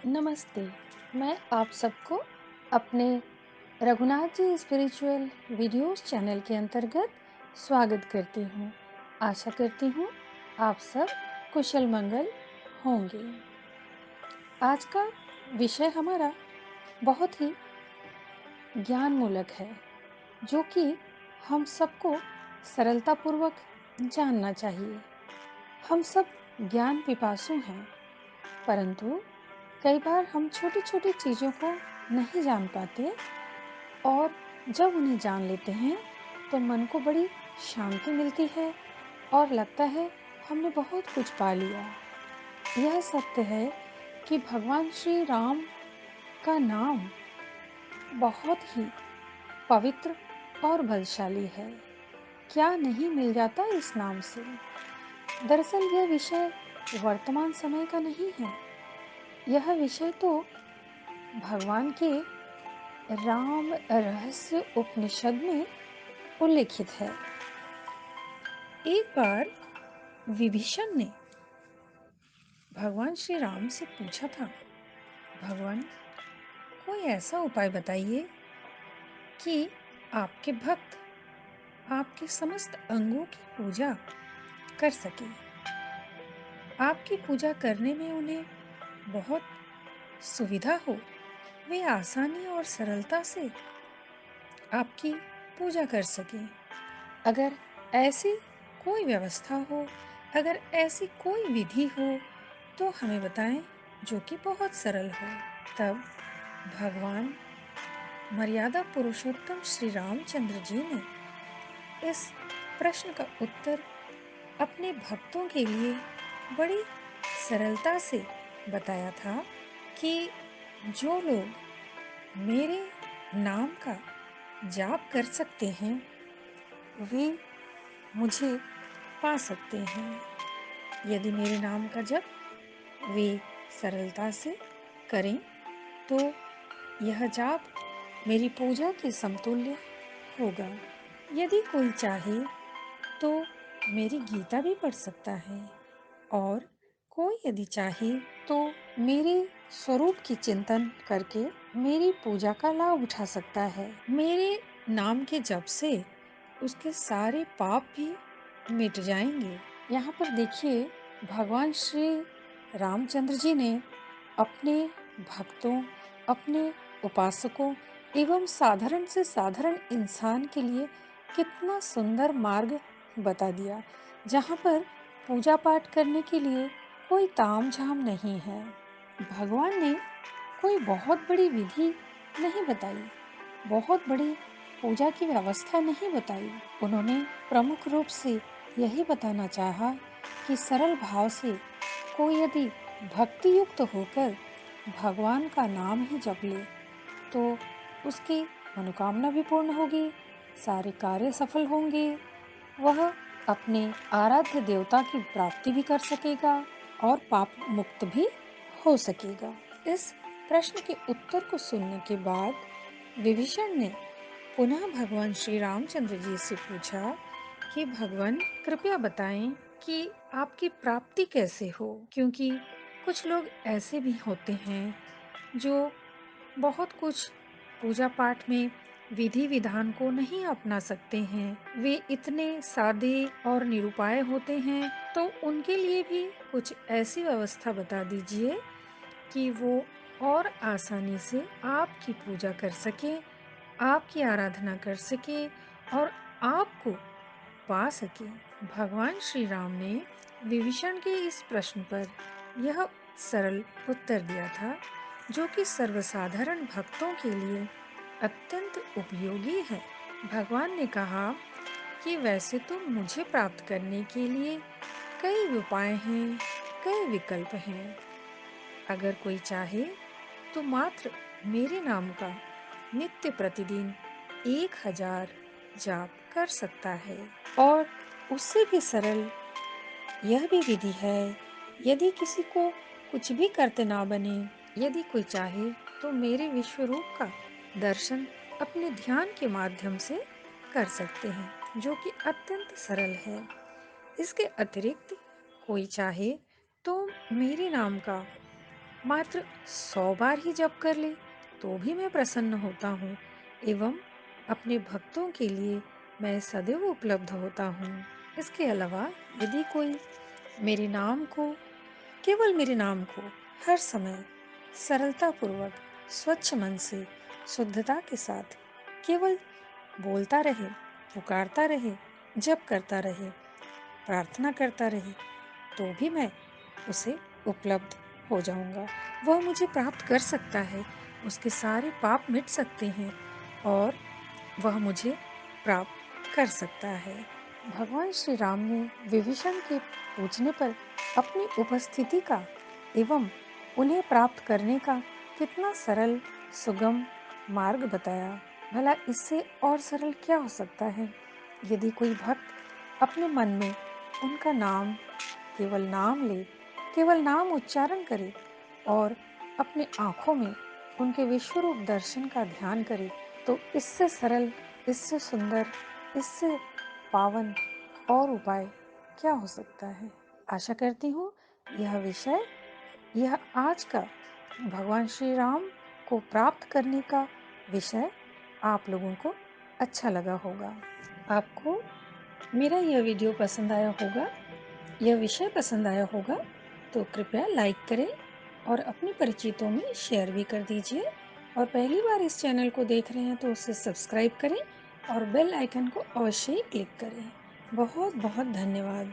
नमस्ते। मैं आप सबको अपने Raghunath ji spiritual videos channel के अंतर्गत स्वागत करती हूँ। आशा करती हूँ आप सब कुशल मंगल होंगे। आज का विषय हमारा बहुत ही ज्ञानमूलक है, जो कि हम सबको सरलतापूर्वक जानना चाहिए। हम सब ज्ञान पिपासु हैं, परंतु कई बार हम छोटी छोटी चीज़ों को नहीं जान पाते, और जब उन्हें जान लेते हैं तो मन को बड़ी शांति मिलती है और लगता है हमने बहुत कुछ पा लिया। यह सत्य है कि भगवान श्री राम का नाम बहुत ही पवित्र और बलशाली है। क्या नहीं मिल जाता इस नाम से। दरअसल यह विषय वर्तमान समय का नहीं है। यह विषय तो भगवान के राम रहस्य उपनिषद में उल्लेखित है। एक बार विभीषण ने भगवान श्री राम से पूछा था, भगवान, कोई ऐसा उपाय बताइए कि आपके भक्त आपके समस्त अंगों की पूजा कर सके। आपकी पूजा करने में उन्हें बहुत सुविधा हो, वे आसानी और सरलता से आपकी पूजा कर सकें। अगर ऐसी कोई व्यवस्था हो, अगर ऐसी कोई विधि हो तो हमें बताएं, जो कि बहुत सरल हो। तब भगवान मर्यादा पुरुषोत्तम श्री रामचंद्र जी ने इस प्रश्न का उत्तर अपने भक्तों के लिए बड़ी सरलता से बताया था कि जो लोग मेरे नाम का जाप कर सकते हैं, वे मुझे पा सकते हैं। यदि मेरे नाम का जप वे सरलता से करें तो यह जाप मेरी पूजा के समतुल्य होगा। यदि कोई चाहे तो मेरी गीता भी पढ़ सकता है, और कोई यदि चाहे तो मेरे स्वरूप की चिंतन करके मेरी पूजा का लाभ उठा सकता है। मेरे नाम के जप से उसके सारे पाप भी मिट जाएंगे। यहाँ पर देखिए, भगवान श्री रामचंद्र जी ने अपने भक्तों, अपने उपासकों एवं साधारण से साधारण इंसान के लिए कितना सुंदर मार्ग बता दिया, जहाँ पर पूजा पाठ करने के लिए कोई तामझाम नहीं है। भगवान ने कोई बहुत बड़ी विधि नहीं बताई, बहुत बड़ी पूजा की व्यवस्था नहीं बताई। उन्होंने प्रमुख रूप से यही बताना चाहा कि सरल भाव से कोई यदि भक्ति युक्त होकर भगवान का नाम ही जप ले तो उसकी मनोकामना भी पूर्ण होगी, सारे कार्य सफल होंगे, वह अपने आराध्य देवता की प्राप्ति भी कर सकेगा और पाप मुक्त भी हो सकेगा। इस प्रश्न के उत्तर को सुनने के बाद विभीषण ने पुनः भगवान श्री रामचंद्र जी से पूछा कि भगवान, कृपया बताएं कि आपकी प्राप्ति कैसे हो, क्योंकि कुछ लोग ऐसे भी होते हैं जो बहुत कुछ पूजा पाठ में विधि विधान को नहीं अपना सकते हैं। वे इतने सादे और निरुपाय होते हैं, तो उनके लिए भी कुछ ऐसी व्यवस्था बता दीजिए कि वो और आसानी से आपकी पूजा कर सके, आपकी आराधना कर सके और आपको पा सके। भगवान श्री राम ने विभीषण के इस प्रश्न पर यह सरल उत्तर दिया था, जो कि सर्वसाधारण भक्तों के लिए अत्यंत उपयोगी है। भगवान ने कहा कि वैसे तो मुझे प्राप्त करने के लिए कई उपाय हैं, कई विकल्प हैं। अगर कोई चाहे तो मात्र मेरे नाम का नित्य प्रतिदिन 1000 जाप कर सकता है। और उससे भी सरल यह भी विधि है, यदि किसी को कुछ भी करते ना बने, यदि कोई चाहे तो मेरे विश्व रूप का दर्शन अपने ध्यान के माध्यम से कर सकते हैं, जो कि अत्यंत सरल है। इसके अतिरिक्त कोई चाहे तो मेरे नाम का मात्र 100 बार ही जप कर ले तो भी मैं प्रसन्न होता हूँ एवं अपने भक्तों के लिए मैं सदैव उपलब्ध होता हूँ। इसके अलावा यदि कोई मेरे नाम को केवल मेरे नाम को हर समय सरलतापूर्वक स्वच्छ मन से शुद्धता के साथ केवल बोलता रहे, पुकारता रहे, जप करता रहे, प्रार्थना करता रहे तो भी मैं उसे उपलब्ध हो जाऊंगा। वह मुझे प्राप्त कर सकता है, उसके सारे पाप मिट सकते हैं और वह मुझे प्राप्त कर सकता है। भगवान श्री राम ने विभीषण के पूछने पर अपनी उपस्थिति का एवं उन्हें प्राप्त करने का कितना सरल सुगम मार्ग बताया। भला इससे और सरल क्या हो सकता है। यदि कोई भक्त अपने मन में उनका नाम केवल नाम ले, केवल नाम उच्चारण करे और अपने आंखों में उनके विश्वरूप दर्शन का ध्यान करे तो इससे सरल, इससे सुंदर, इससे पावन और उपाय क्या हो सकता है। आशा करती हूँ यह आज का भगवान श्री राम को प्राप्त करने का विषय आप लोगों को अच्छा लगा होगा। आपको मेरा यह वीडियो पसंद आया होगा, यह विषय पसंद आया होगा तो कृपया लाइक करें और अपने परिचितों में शेयर भी कर दीजिए। और पहली बार इस चैनल को देख रहे हैं तो उसे सब्सक्राइब करें और बेल आइकन को अवश्य ही क्लिक करें। बहुत बहुत धन्यवाद।